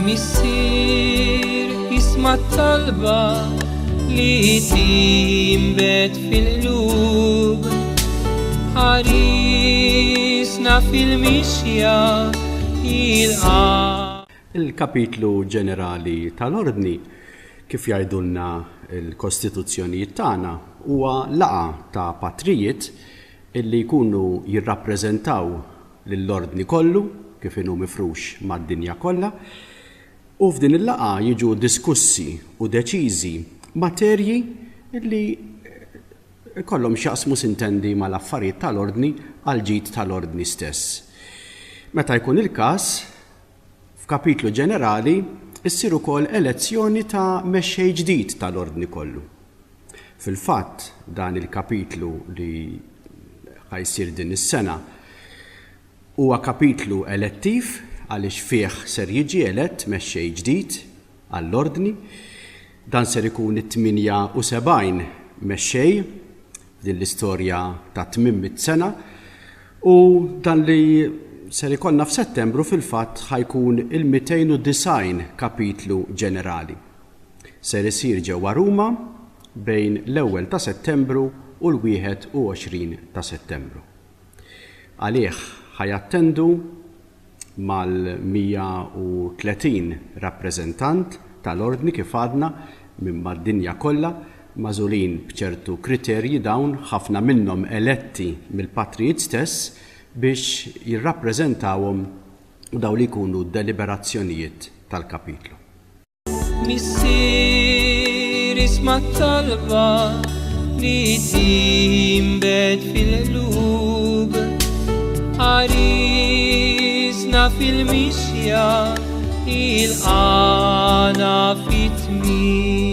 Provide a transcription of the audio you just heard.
Missier jisma' talba li timbet fil-qlub ħarisna fil-mixja jilqa. Il-kapitlu ġenerali tal-Ordni kif jgħidulna il-Kostituzzjonijiet tagħna huwa laqa ta' patrijiet illi jkunu jirrappreżentaw lill-Ordni kollu kif inhu mifrux mad-dinja kollha u f'din il-laqa jiġu diskussi u deċiżi materji illi kollhom x'jaqsmu sintendi mal-affarijiet tal-Ordni għal ġid tal-Ordni stess. Meta jkun il-każ, f'kapitlu ġenerali issir ukoll elezzjoni ta' mexxej ġdid tal-Ordni kollu. Fil-fatt dan il-kapitlu li ħajsir din is-sena huwa kapitlu elettiv għaliex fih ser jiġi elett mexxej ġdid għall-Ordni. Dan ser ikun it-78 mexxej din l-istorja ta' tmiem sena u dan li ser ikollna f'Settembru fil-fatt ħajkun il-290 kapitlu ġenerali. Ser isir ġewwa Ruma bejn l-1 ta' Settembru u l-21 ta' Settembru. Għalih ħajattendu mal-130 rappreżentant tal-Ordni kif għadna minn mad-dinja kollha magħżulin b'ċertu kriterji dawn ħafna minnhom eletti mill-patrijiet stess biex jirrappreżentawhom u dawn li jkunu deliberazzjonijiet tal-kapitlu. Missier jisma' talba li timbet fil-qlub ħarisna fil-mixja jilqana fit-tmiem.